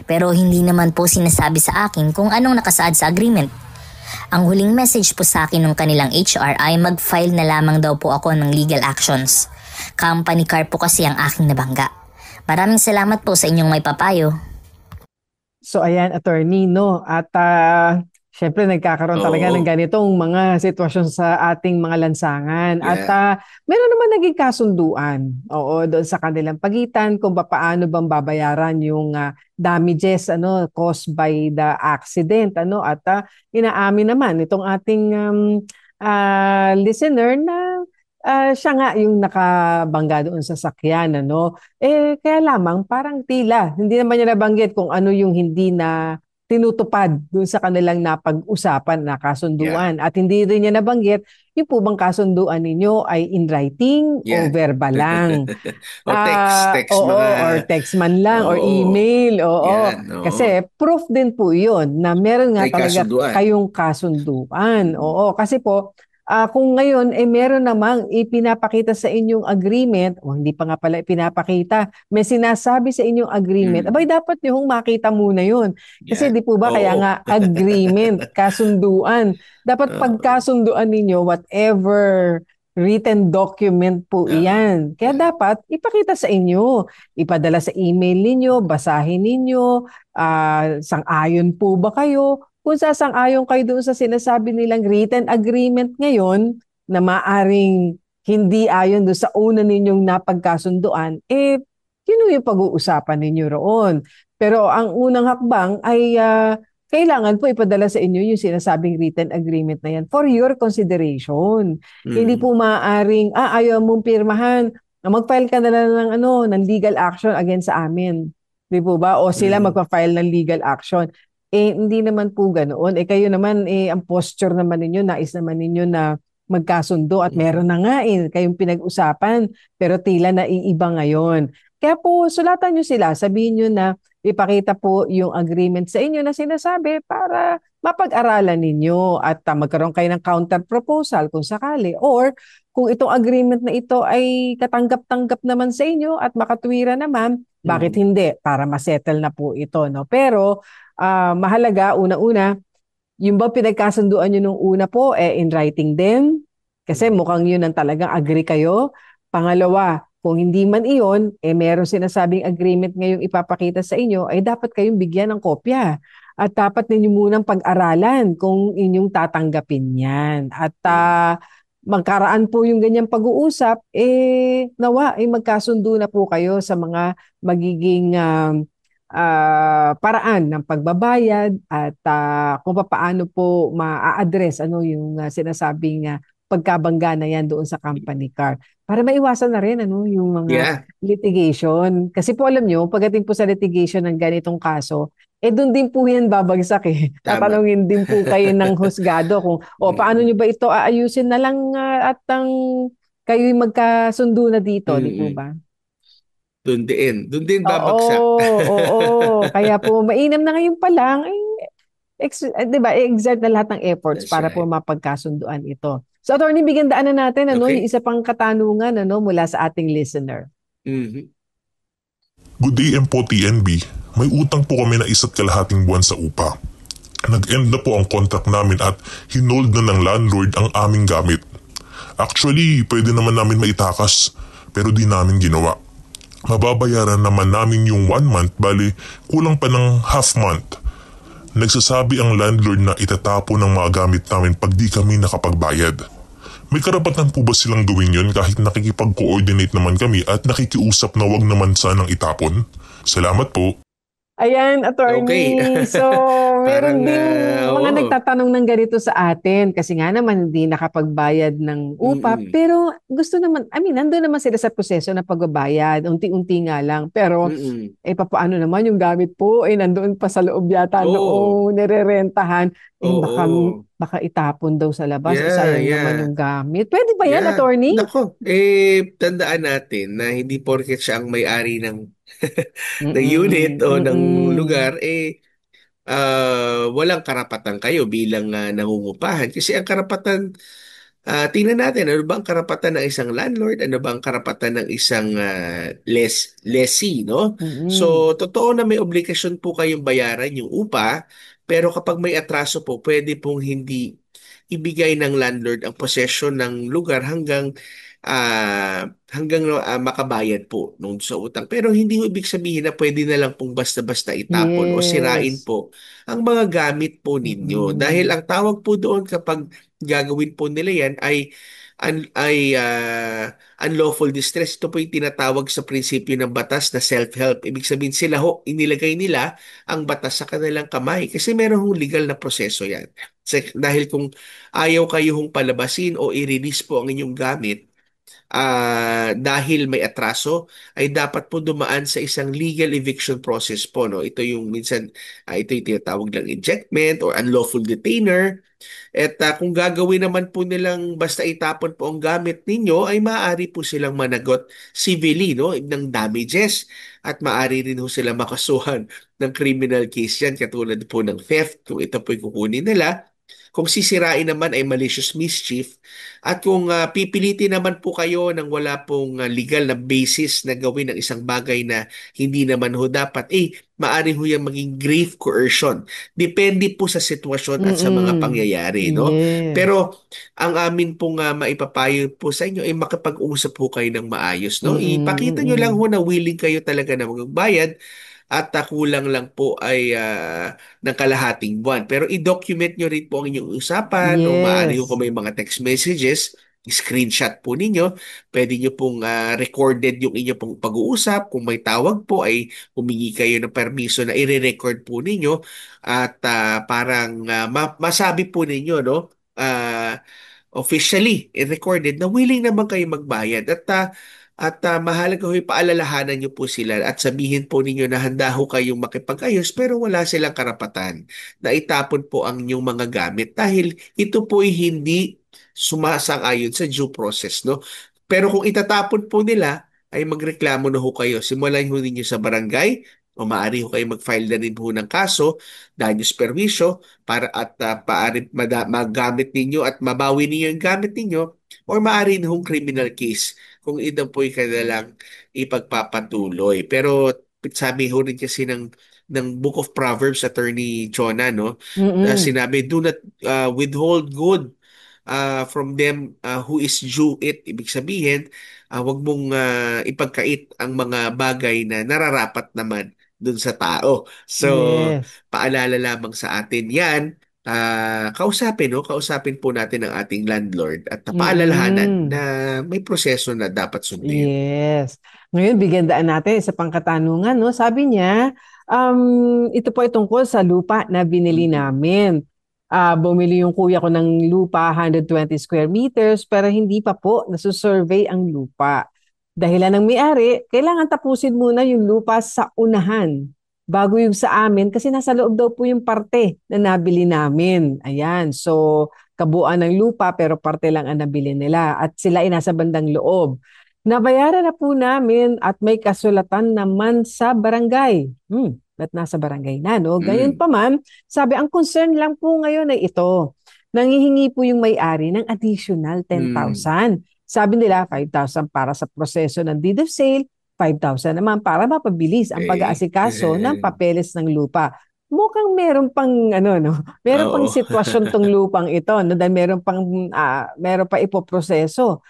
Pero hindi naman po sinasabi sa akin kung anong nakasaad sa agreement. Ang huling message po sa akin ng kanilang HR ay mag-file na lamang daw po ako ng legal actions. Company car po kasi ang aking nabangga. Maraming salamat po sa inyong may papayo. So ayan, attorney, no? At syempre nagkakaroon talaga ng ganitong mga sitwasyon sa ating mga lansangan. Yeah. At meron naman naging kasunduan, doon sa kanilang pagitan kung paano bang babayaran yung damages caused by the accident. At inaamin naman itong ating listener na siya nga yung nakabangga doon sa sakyan. Kaya lamang parang tila, hindi naman niya nabanggit kung ano yung hindi na tinutupad doon sa kanilang napag-usapan na kasunduan. At hindi rin niya nabanggit yung po bang kasunduan ninyo ay in writing o verbal lang. O text or text man lang or email. Kasi proof din po yun na meron nga may talaga kasunduan. kayong kasunduan. Kasi po kung ngayon meron namang ipinapakita sa inyong agreement, hindi pa nga pala ipinapakita, may sinasabi sa inyong agreement, abay dapat nyo makita muna yun. Kasi di po ba kaya nga agreement, kasunduan. Dapat pagkasunduan ninyo, whatever written document po iyan. Kaya dapat ipakita sa inyo, ipadala sa email ninyo, basahin ninyo, sang-ayon po ba kayo? Kung sasang-ayon kayo doon sa sinasabi nilang written agreement ngayon na maaring hindi ayon doon sa una ninyong napagkasunduan, yun yung pag-uusapan ninyo roon. Pero ang unang hakbang ay kailangan po ipadala sa inyo yung sinasabing written agreement na yan for your consideration. Hindi po maaaring, ayaw mong pirmahan, mag-file ka na lang ng legal action against sa amin. Di po ba? O sila magpa-file ng legal action. Hindi naman po ganoon. Kayo naman, ang posture naman ninyo, nais naman ninyo na magkasundo at meron na nga kayong pinag-usapan pero tila naiiba ngayon. Kaya po, sulatan nyo sila, sabihin nyo na ipakita po yung agreement sa inyo na sinasabi para mapag-aralan ninyo at magkaroon kayo ng counter proposal kung sakali. Or kung itong agreement na ito ay katanggap-tanggap naman sa inyo at makatwira naman, bakit hindi? Para masettle na po ito. Pero mahalaga, una-una, yung ba pinagkasunduan nyo nung una po, in writing din? Kasi mukhang yun ang talagang agree kayo. Pangalawa, kung hindi man iyon, meron sinasabing agreement ngayong ipapakita sa inyo, ay dapat kayong bigyan ng kopya. At dapat ninyo munang pag-aralan kung inyong tatanggapin yan. At magkaraan po yung ganyang pag-uusap, nawa, magkasundo na po kayo sa mga magiging paraan ng pagbabayad at kung paano po ma-address yung sinasabing pagkabangga na yan doon sa company car. Para maiwasan na rin yung mga litigation. Kasi po alam nyo, pagdating po sa litigation ng ganitong kaso, doon din po yan babagsak Tatanungin din po kayo ng husgado kung paano nyo ba ito aayusin na lang at kayo'y magkasundo na dito, di po ba? Doon din babagsak. Oo. Kaya po, mainam na ngayon pa lang, diba, exert na lahat ng efforts para po mapagkasunduan ito. So, attorney, bigyan daanan natin yung isa pang katanungan mula sa ating listener. Good day po, TNB. May utang po kami na 1.5 buwan sa upa. Nag-end na po ang contract namin at hinold na ng landlord ang aming gamit. Actually, pwede naman namin maitakas, pero di namin ginawa. Mababayaran naman namin yung 1 month, bali kulang pa ng half month. Nagsasabi ang landlord na itatapon ng mga gamit namin pag di kami nakapagbayad. May karapatan po ba silang gawin yun kahit nakikipag-coordinate naman kami at nakikiusap na wag naman sanang itapon? Salamat po. Ayan, attorney. So, meron din mga nagtatanong ng ganito sa atin kasi nga naman hindi nakapagbayad ng upa. Pero gusto naman, nandun naman sila sa proseso na pagbabayad. Unti-unti nga lang. Pero, papaano naman yung gamit po? Nandoon pa sa loob yata noong nirerentahan. Baka itapon daw sa labas. Sayang naman yung gamit. Pwede ba yan, attorney? Nako, tandaan natin na hindi porket siya ang may-ari ng ng unit o ng lugar, walang karapatan kayo bilang nangungupahan. Kasi ang karapatan, tingnan natin, ano ba ang karapatan ng isang landlord? Ano ba ang karapatan ng isang lessee, no? Mm-mm. So, totoo na may obligasyon po kayong bayaran yung upa, pero kapag may atraso po, pwede pong hindi ibigay ng landlord ang possession ng lugar hanggang makabayad po nung sa utang. Pero hindi ho ibig sabihin na pwede na lang pong basta-basta itapon o sirain Yes. po ang mga gamit po ninyo. Dahil Mm-mm. ang tawag po doon kapag gagawin po nila yan ay unlawful distress. Ito po yung tinatawag sa prinsipyo ng batas na self-help. Ibig sabihin sila ho, inilagay nila ang batas sa kanilang kamay kasi meron hong legal na proseso yan. Dahil kung ayaw kayo hong palabasin o i-release po ang inyong gamit, dahil may atraso, ay dapat po dumaan sa isang legal eviction process po. No? Ito yung minsan, ito yung tinatawag lang ejectment or unlawful detainer. At kung gagawin naman po nilang basta itapon po ang gamit ninyo, ay maaari po silang managot civilly, no, ng damages. At maaari rin po sila makasuhan ng criminal case yan, katulad po ng theft, kung ito po yung kukunin nila. Kung sisirain naman ay malicious mischief. At kung pipilitin naman po kayo ng wala pong legal na basis na gawin ng isang bagay na hindi naman ho dapat, maaari ho yan maging grave coercion. Depende po sa sitwasyon at sa mga Mm-mm. pangyayari, no? Yes. Pero ang amin pong maipapayo po sa inyo ay makipag-usap po kayo ng maayos, no? Mm-mm. Ipakita nyo lang Mm-mm. ho na willing kayo talaga na magbayad at kulang lang po ay ng kalahating buwan. Pero i-document nyo rin po ang inyong usapan o maaari ho kung Yes. may mga text messages, screenshot po ninyo. Pwede nyo pong recorded yung inyong pong pag-uusap. Kung may tawag po ay humingi kayo ng permiso na i-record po ninyo at parang masabi po ninyo, no? Officially recorded na willing naman kayo magbayad at mahalaga ho paalalahanan niyo po sila at sabihin po ninyo na handa ho kayong makipag-ayos pero wala silang karapatan na itapon po ang inyong mga gamit dahil ito po ay hindi sumasang-ayon sa due process, no? Pero kung itatapon po nila ay magreklamo na ho kayo. Simulan ho ninyo sa barangay o maaari ho kayo mag-file na rin ho ng kaso, daños perwisyo, para at paari magamit ninyo at mabawi ninyo yung gamit ninyo or maaari na hong criminal case kung ito po'y kanilang ipagpapatuloy. Pero sabi ho rin kasi ng Book of Proverbs, Attorney Chona, no? Mm-mm. Sinabi, do not withhold good from them who is due it. Ibig sabihin, wag mong ipagkait ang mga bagay na nararapat naman dun sa tao. So, Yes. paalala lamang sa atin yan. Kausapin, no? Kausapin po natin ang ating landlord at paalalahanan na Mm-mm. may proseso na dapat sundin. Yes. Ngayon, bigyan daan natin sa pangkatanungan, no? Sabi niya, ito po ay tungkol sa lupa na binili Mm-mm. namin. Bumili yung kuya ko ng lupa, 120 square meters, pero hindi pa po nasusurvey ang lupa. Dahilan ng may-ari, kailangan tapusin muna yung lupa sa unahan bago yung sa amin kasi nasa loob daw po yung parte na nabili namin. Ayan, so kabuuan ng lupa pero parte lang ang nabili nila at sila ay nasa bandang loob. Nabayaran na po namin at may kasulatan naman sa barangay. Ba't nasa barangay na, no? Gayon Mm. pa man, sabi, ang concern lang po ngayon ay ito. Nangihingi po yung may-ari ng additional Mm. 10,000. Sabi nila, 5,000 para sa proseso ng deed of sale, 5,000 naman para mapabilis ang Okay. pag-aasikaso ng papeles ng lupa. Mukhang meron pang ano no, meron pang Oo. sitwasyon tong lupang ito no dahil meron pa ipoproseso.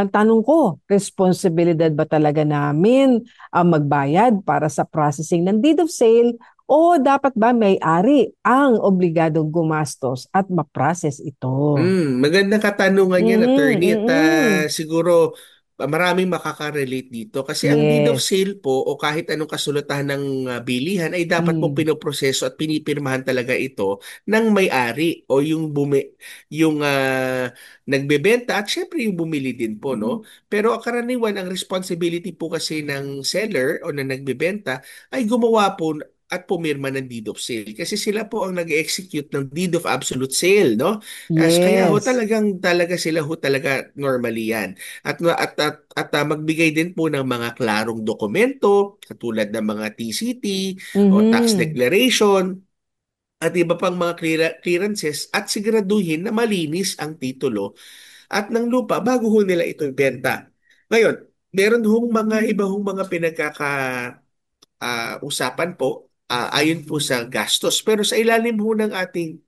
Tanong ko, responsibilidad ba talaga namin ang magbayad para sa processing ng deed of sale o dapat ba may-ari ang obligadong gumastos at ma-process ito? Magandang katanungan yan, Mm, attorney. At mm. siguro maraming makaka-relate dito. Kasi ang deed of Yes. sale po o kahit anong kasulatan ng bilihan ay dapat po Mm. pinoproseso at pinipirmahan talaga ito ng may-ari o yung nagbebenta at syempre yung bumili din po, no? Pero karaniwan ang responsibility po kasi ng seller o na nagbebenta ay gumawa po at pumirma ng deed of sale kasi sila po ang nag-execute ng deed of absolute sale, no? Kaya ho Yes. talaga sila ho talaga normally yan. At magbigay din po ng mga klarong dokumento katulad ng mga TCT o tax Mhm. declaration at iba pang mga clearances at siguraduhin na malinis ang titulo at ng lupa bago ho nila ito ibenta. Ngayon, meron hong mga iba hong mga usapan po ayon po sa gastos. Pero sa ilalim ho ng ating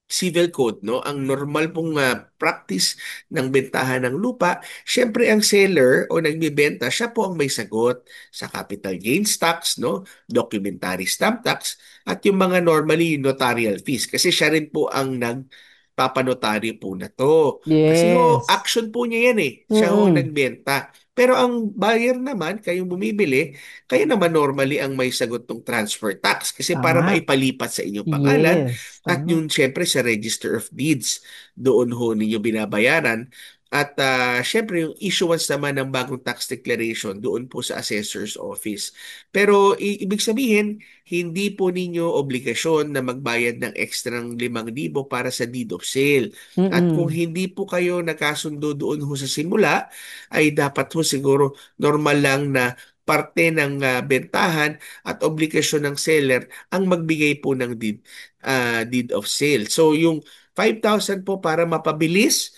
civil code, no, ang normal pong practice ng bentahan ng lupa, syempre ang seller o nagbebenta, siya po ang may sagot sa capital gains tax, no, documentary stamp tax, at yung mga normally notarial fees. Kasi siya rin po ang nagpapanotaryo po na to. Kasi ho, Yes. action po niya yan eh. Siya ho ang Mm-mm. nagbenta. Pero ang buyer naman, kayong bumibili, kayo naman normally ang may sagot ng transfer tax. Kasi para Tama. maipalipat sa inyong pangalan, Yes. at Tama. yung syempre sa Register of Deeds, doon ho ninyo binabayaran. At syempre yung issuance naman ng bagong tax declaration doon po sa Assessor's Office. Pero ibig sabihin, hindi po ninyo obligasyon na magbayad ng ekstrang 5,000 para sa deed of sale. At kung Mm-mm. hindi po kayo nakasundo doon ho sa simula, ay dapat ho siguro normal lang na parte ng bentahan at obligasyon ng seller ang magbigay po ng deed of sale. So yung 5,000 po para mapabilis,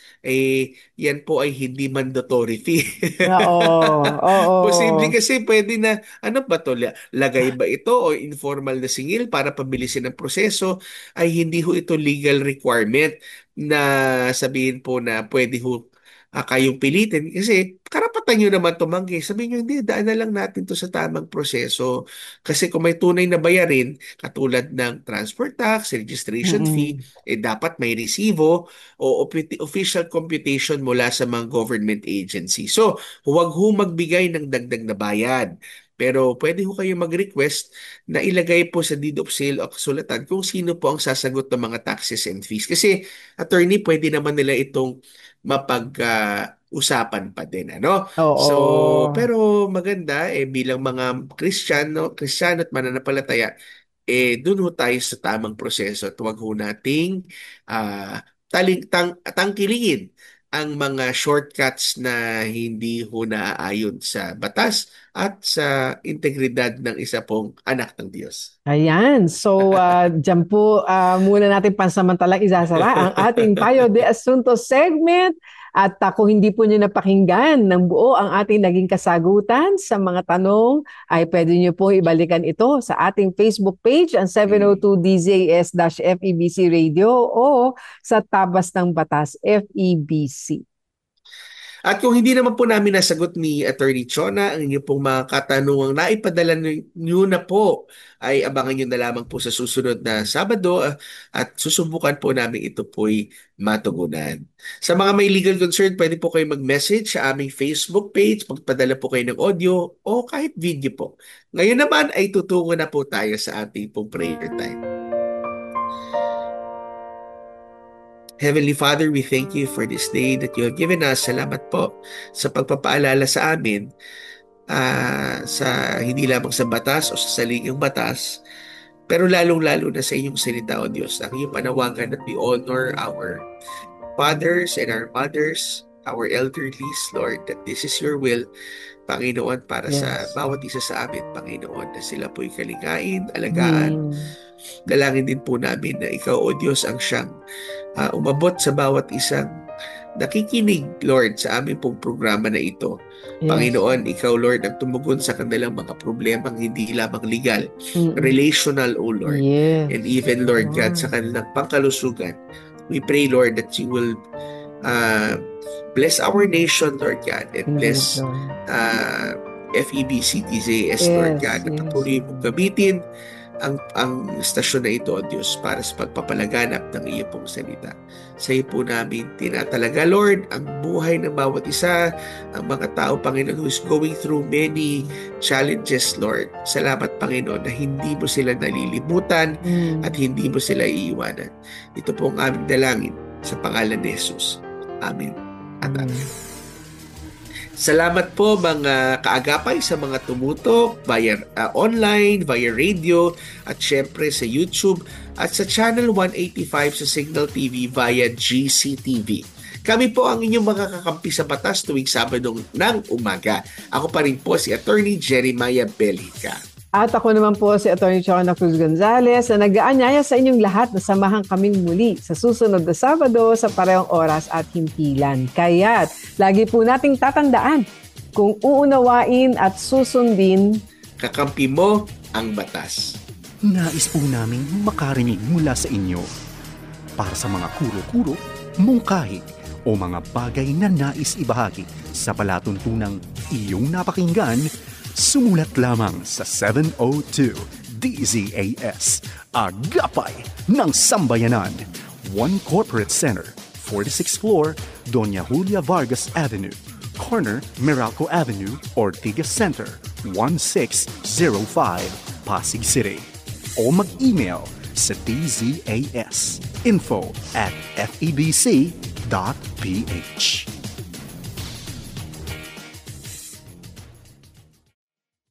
yan po ay hindi mandatory fee. Oo. Posible Oo. kasi pwede na, ano ba to, lagay ba ito o informal na singil para pabilisin ang proseso, ay hindi ho ito legal requirement na sabihin po na pwede ho kayong pilitin kasi karapatan nyo naman tumanggi. Sabihin nyo, hindi, daan na lang natin to sa tamang proseso. Kasi kung may tunay na bayarin, katulad ng transfer tax, registration fee, Mm-mm. dapat may resibo o official computation mula sa mga government agency. So, huwag ho magbigay ng dagdag na bayad. Pero pwede ho kayo mag-request na ilagay po sa deed of sale o kasulatan kung sino po ang sasagot ng mga taxes and fees. Kasi attorney, pwede naman nila itong usapan pa din, ano? So, Oo. pero maganda bilang mga Kristiyano at mananampalataya, doon ho tayo sa tamang proseso at huwag ho nating tangkiliin ang mga shortcuts na hindi ho naaayon sa batas at sa integridad ng isa pong anak ng Diyos. Ayan. So, dyan po muna natin pansamantalang isasara ang ating Payo de Asunto segment. At kung hindi po nyo napakinggan ng buo ang ating naging kasagutan sa mga tanong, ay pwede nyo po ibalikan ito sa ating Facebook page, ang 702 DZS-FEBC Radio o sa Tabas ng Batas, FEBC. At kung hindi naman po namin nasagot ni Attorney Chona ang inyong pong mga katanungang naipadala nyo na po, ay abangan nyo na lamang po sa susunod na Sabado at susubukan po namin ito po'y matugunan. Sa mga may legal concern, pwede po kayo mag-message sa aming Facebook page, magpadala po kayo ng audio o kahit video po. Ngayon naman ay tutungo na po tayo sa ating pong prayer time. Heavenly Father, we thank you for this day that you have given us. Salamat po sa pagpapaalala sa amin sa hindi lamang sa batas o sa saligang batas, pero lalong-lalo na sa inyong salita, O Diyos. Ang iyong panawagan that we honor our fathers and our mothers, our elderlies, Lord, that this is your will, Panginoon, para sa Yes. bawat isa sa amin, Panginoon, na sila po'y kalingain, alagaan. Dalangin din po namin na ikaw, O Diyos, ang siyang umabot sa bawat isang nakikinig, Lord, sa aming pong programa na ito. Yes. Panginoon, ikaw, Lord, ang tumugon sa kanilang mga problemang hindi lamang legal, relational, O Lord, Yes. and even, Lord God, sa kanilang pangkalusugan. We pray, Lord, that you will bless our nation, Lord God, and bless FEBC DZS, Lord God, na patuloy mong gamitin ang istasyon na ito, O Diyos, para sa pagpapalaganap ng iyo pong salita. Sa iyo po namin tinatalaga, Lord, ang buhay ng bawat isa, ang mga tao, Panginoon, who is going through many challenges, Lord. Salamat, Panginoon, na hindi mo sila nalilimutan at hindi mo sila iiwanan. Ito po ang aming dalangin sa pangalan ni Jesus. Amen at amen. Salamat po mga kaagapay sa mga tumutok via online, via radio, at syempre sa YouTube at sa Channel 185 sa Signal TV via GCTV. Kami po ang inyong mga kakampi sa batas tuwing Sabado ng umaga. Ako pa rin po si Attorney Jeremiah Bellica. At ako naman po si Atty. Chona Cruz Gonzales na nag-aanyaya sa inyong lahat na samahan kaming muli sa susunod na Sabado sa parehong oras at himpilan. Kaya't lagi po nating tatandaan, kung uunawain at susundin, kakampi mo ang batas. Nais po naming makarinig mula sa inyo. Para sa mga kuro-kuro, mungkahi o mga bagay na nais ibahagi sa palatuntunang iyong napakinggan, sumulat lamang sa 702 DZAS, Agapay ng Sambayanan, 1 Corporate Center, 46th floor, Doña Julia Vargas Avenue, corner Meralco Avenue, Ortigas Center, 1605, Pasig City. O mag-email sa dzas info@febc.ph.